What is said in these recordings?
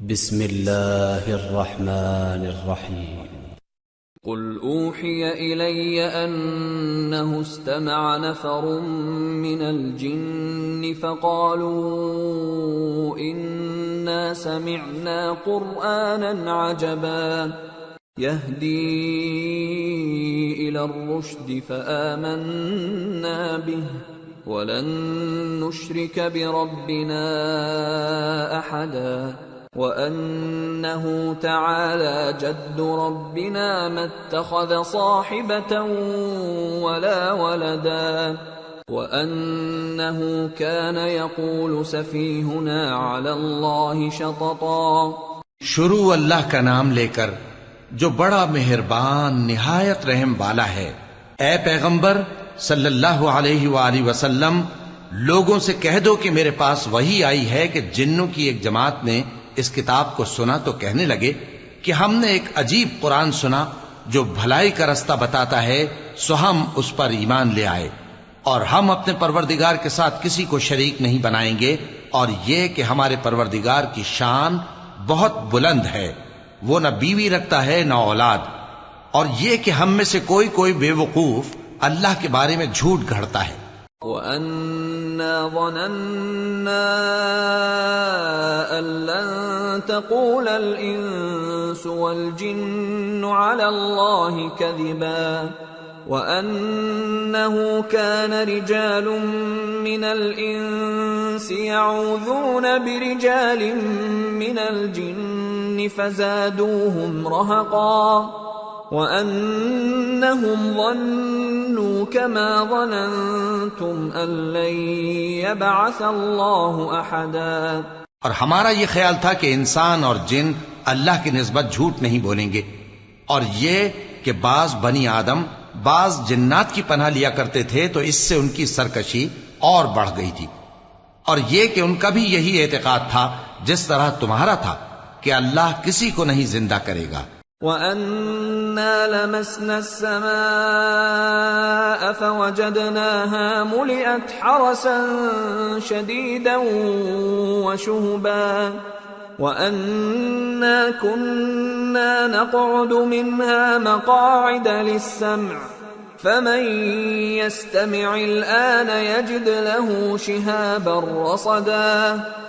بسم الله الرحمن الرحيم قل أوحي إلي أنه استمع نفر من الجن فقالوا إنا سمعنا قرآنا عجبا يهدي إلى الرشد فآمنا به ولن نشرك بربنا أحدا وَأَنَّهُ تَعَالَى جَدُّ رَبِّنَا مَا اتَّخَذَ صَاحِبَةً وَلَا وَلَدًا وَأَنَّهُ كَانَ يَقُولُ سَفِيهُنَا عَلَى اللَّهِ شَطَطًا۔ شروع اللہ کا نام لے کر جو بڑا مہربان نہایت رحم والا ہے۔ اے پیغمبر صلی اللہ علیہ وآلہ وسلم، لوگوں سے کہہ دو کہ میرے پاس وحی آئی ہے کہ جنوں کی ایک جماعت نے اس کتاب کو سنا تو کہنے لگے کہ ہم نے ایک عجیب قرآن سنا جو بھلائی کا رستہ بتاتا ہے، سو ہم اس پر ایمان لے آئے اور ہم اپنے پروردگار کے ساتھ کسی کو شریک نہیں بنائیں گے، اور یہ کہ ہمارے پروردگار کی شان بہت بلند ہے، وہ نہ بیوی رکھتا ہے نہ اولاد، اور یہ کہ ہم میں سے کوئی بے وقوف اللہ کے بارے میں جھوٹ گھڑتا ہے۔ وَأَنَّا ظَنَنَّا أَن لَّن تَقُولَ الْإِنسُ وَالْجِنُّ عَلَى اللَّهِ كَذِبًا وَأَنَّهُ كَانَ رِجَالٌ مِّنَ الْإِنسِ يَعُوذُونَ بِرِجَالٍ مِّنَ الْجِنِّ فَزَادُوهُمْ رَهَقًا وَأَنَّهُمْ ظَنُّوا كَمَا ظَنَنْتُمْ أَن لَّن يَبْعَثَ اللَّهُ أَحَدًا۔ اور ہمارا یہ خیال تھا کہ انسان اور جن اللہ کی نسبت جھوٹ نہیں بولیں گے، اور یہ کہ بعض بنی آدم بعض جنات کی پناہ لیا کرتے تھے تو اس سے ان کی سرکشی اور بڑھ گئی تھی، اور یہ کہ ان کا بھی یہی اعتقاد تھا جس طرح تمہارا تھا کہ اللہ کسی کو نہیں زندہ کرے گا۔ وَأَنَّا لَمَسْنَا السَّمَاءَ فَوَجَدْنَاهَا مُلِئَتْ حَرَسًا شَدِيدًا وَشُهُبًا وَأَنَّا كُنَّا نَقْعُدُ مِنْهَا مَقَاعِدَ لِلسَّمْعِ فَمَن يَسْتَمِعِ الْآنَ يَجِدْ لَهُ شِهَابًا رَّصَدًا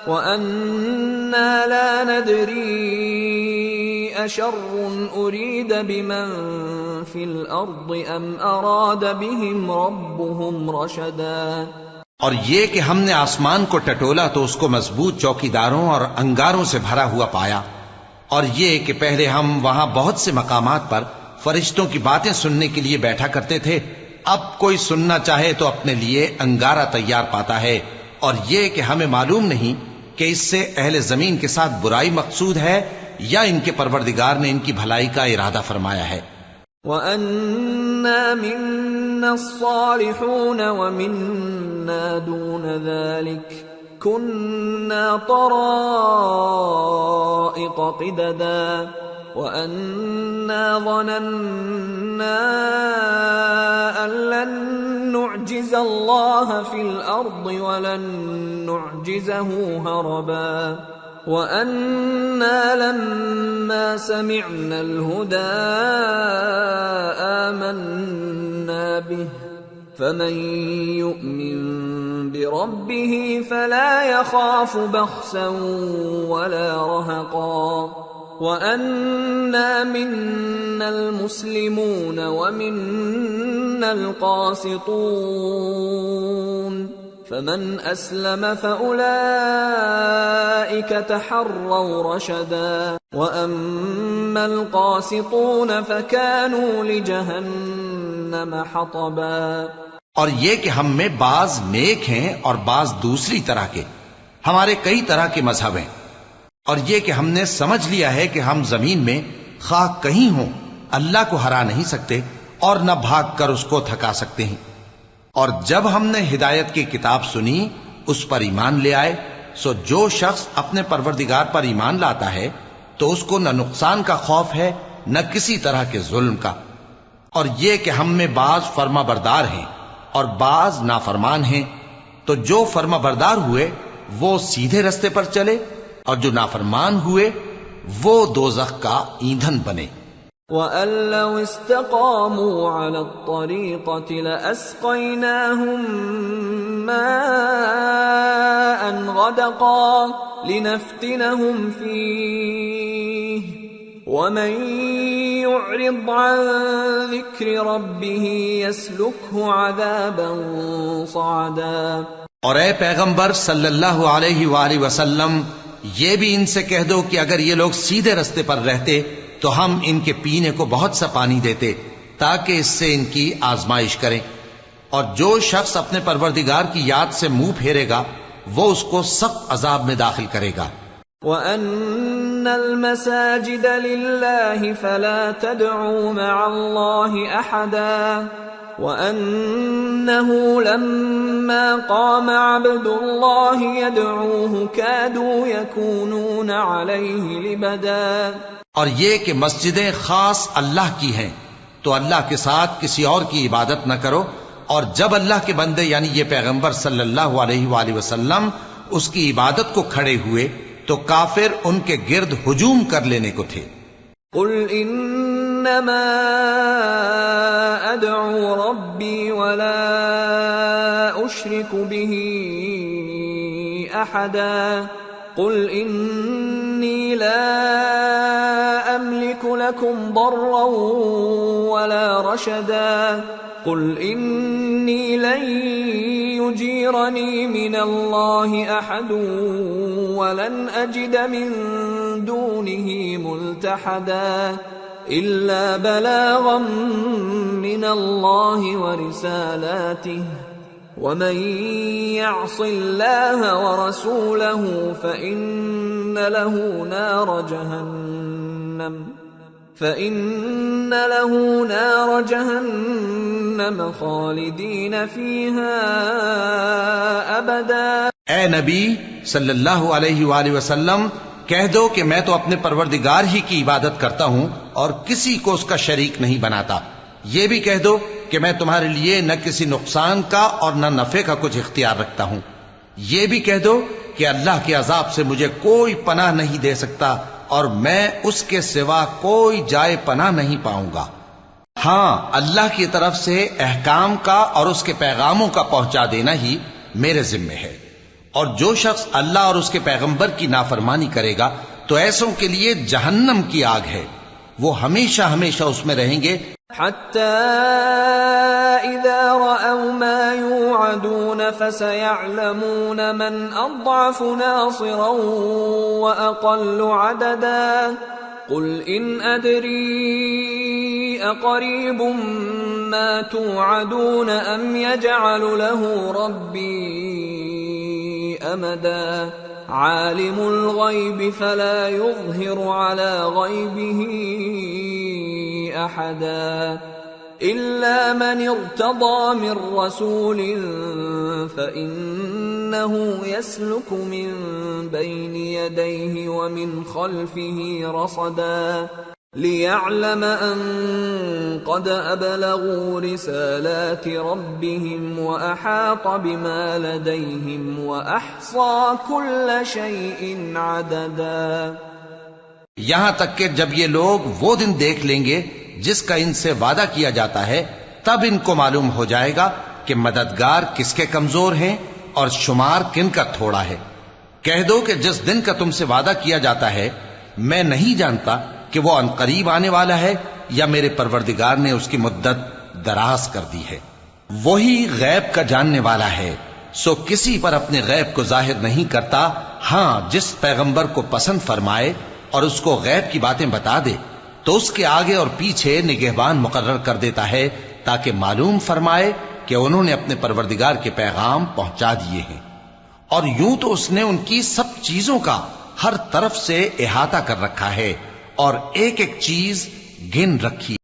وَأَنَّا لَا نَدْرِي أَشَرٌّ أُرِيدَ بِمَن فِي الْأَرْضِ أَمْ أَرَادَ بِهِمْ رَبُّهُمْ رَشَدًا۔ اور یہ کہ ہم نے آسمان کو ٹٹولا تو اس کو مضبوط چوکیداروں اور انگاروں سے بھرا ہوا پایا، اور یہ کہ پہلے ہم وہاں بہت سے مقامات پر فرشتوں کی باتیں سننے کے لیے بیٹھا کرتے تھے، اب کوئی سننا چاہے تو اپنے لیے انگارہ تیار پاتا ہے، اور یہ کہ ہمیں معلوم نہیں کہ اس سے اہل زمین کے ساتھ برائی مقصود ہے یا ان کے پروردگار نے ان کی بھلائی کا ارادہ فرمایا ہے۔ وَأَنَّا مِنَّا الصَّالِحُونَ وَمِنَّا دُونَ ذَلِكَ كُنَّا طَرَائِقَ قِدَدًا وَأَنَّا ظَنَنَّا أَن لَّن نُّعْجِزَ اللَّهَ فِي الْأَرْضِ وَلَن نُّعْجِزَهُ هَرَبًا وَأَنَّا لَمَّا سَمِعْنَا الْهُدَىٰ آمَنَّا بِهِ فَمَن يُؤْمِن بِرَبِّهِ فَلَا يَخَافُ بَخْسًا وَلَا رَهَقًا وَأَنَّا مِنَّا الْمُسْلِمُونَ وَمِنَّا الْقَاسِطُونَ فَمَنْ أَسْلَمَ فَأُولَئِكَ تَحَرَّوْا رَشَدًا وَأَمَّا الْقَاسِطُونَ فَكَانُوا لِجَهَنَّمَ حَطَبًا۔ اور یہ کہ ہم میں بعض نیک ہیں اور بعض دوسری طرح کے، ہمارے کئی طرح کے مذہب ہیں، اور یہ کہ ہم نے سمجھ لیا ہے کہ ہم زمین میں خواہ کہیں ہوں اللہ کو ہرا نہیں سکتے اور نہ بھاگ کر اس کو تھکا سکتے ہیں، اور جب ہم نے ہدایت کی کتاب سنی اس پر ایمان لے آئے، سو جو شخص اپنے پروردگار پر ایمان لاتا ہے تو اس کو نہ نقصان کا خوف ہے نہ کسی طرح کے ظلم کا، اور یہ کہ ہم میں بعض فرما بردار ہیں اور بعض نافرمان ہیں، تو جو فرما بردار ہوئے وہ سیدھے رستے پر چلے اور جو نافرمان ہوئے وہ دوزخ کا ایندھن بنے۔ وَأَن لَّوْ اسْتَقَامُوا عَلَى الطَّرِيقَةِ لَأَسْقَيْنَاهُم مَّاءً غَدَقًا لِّنَفْتِنَهُمْ فِيهِ وَمَن يُعْرِضْ عَن ذِكْرِ رَبِّهِ يَسْلُكْهُ عَذَابًا صَعَدًا۔ اور اے پیغمبر صلی اللہ علیہ وآلہ وسلم، یہ بھی ان سے کہہ دو کہ اگر یہ لوگ سیدھے رستے پر رہتے تو ہم ان کے پینے کو بہت سا پانی دیتے تاکہ اس سے ان کی آزمائش کریں، اور جو شخص اپنے پروردگار کی یاد سے منہ پھیرے گا وہ اس کو سخت عذاب میں داخل کرے گا۔ وَأَنَّ الْمَسَاجِدَ لِلَّهِ فَلَا تَدْعُوا مَعَ اللَّهِ أَحَدًا وَأَنَّهُ لَمَّا قَامَ عَبْدُ اللَّهِ يَدْعُوهُ كَادُوا يَكُونُونَ عَلَيْهِ لِبَدًا۔ اور یہ کہ مسجدیں خاص اللہ کی ہیں تو اللہ کے ساتھ کسی اور کی عبادت نہ کرو، اور جب اللہ کے بندے یعنی یہ پیغمبر صلی اللہ علیہ وآلہ وسلم اس کی عبادت کو کھڑے ہوئے تو کافر ان کے گرد ہجوم کر لینے کو تھے۔ قل انما ادعو ربی ولا اشرک به احدا قل انی لا املک لکم ضرا ولا رشدا قل انی لن يجيرني من الله احد ولن اجد من دونه ملتحدا الا بلاغا من الله ورسالاته ومن يعص الله ورسوله فإن له نار جہنم خالدین فیہا ابدا۔ اے نبی صلی اللہ علیہ وآلہ وسلم، کہہ دو کہ میں تو اپنے پروردگار ہی کی عبادت کرتا ہوں اور کسی کو اس کا شریک نہیں بناتا۔ یہ بھی کہہ دو کہ میں تمہارے لیے نہ کسی نقصان کا اور نہ نفع کا کچھ اختیار رکھتا ہوں۔ یہ بھی کہہ دو کہ اللہ کے عذاب سے مجھے کوئی پناہ نہیں دے سکتا اور میں اس کے سوا کوئی جائے پناہ نہیں پاؤں گا۔ ہاں، اللہ کی طرف سے احکام کا اور اس کے پیغاموں کا پہنچا دینا ہی میرے ذمے ہے، اور جو شخص اللہ اور اس کے پیغمبر کی نافرمانی کرے گا تو ایسوں کے لیے جہنم کی آگ ہے، وہ ہمیشہ ہمیشہ اس میں رہیں گے۔ حتى إذا رأوا ما يوعدون فسيعلمون من أضعف ناصرا وأقل عددا قل إن أدري أقريب ما توعدون أم يجعل له ربي أمدا عالم الغيب فلا يظهر على غيبه أحدا إلا من ارتضى من رسول فإنه يسلك من بين يديه ومن خلفه رصدا ليعلم أن قد أبلغوا رسالات ربهم وأحاط بما لديهم وأحصى كل شيء عددا۔ یہاں تک کہ جب یہ لوگ وہ دن دیکھ لیں گے جس کا ان سے وعدہ کیا جاتا ہے، تب ان کو معلوم ہو جائے گا کہ مددگار کس کے کمزور ہیں اور شمار کن کا تھوڑا ہے۔ کہہ دو کہ جس دن کا تم سے وعدہ کیا جاتا ہے میں نہیں جانتا کہ وہ عنقریب آنے والا ہے یا میرے پروردگار نے اس کی مدت دراز کر دی ہے۔ وہی غیب کا جاننے والا ہے، سو کسی پر اپنے غیب کو ظاہر نہیں کرتا، ہاں جس پیغمبر کو پسند فرمائے اور اس کو غیب کی باتیں بتا دے تو اس کے آگے اور پیچھے نگہبان مقرر کر دیتا ہے تاکہ معلوم فرمائے کہ انہوں نے اپنے پروردگار کے پیغام پہنچا دیے ہیں، اور یوں تو اس نے ان کی سب چیزوں کا ہر طرف سے احاطہ کر رکھا ہے اور ایک ایک چیز گن رکھی۔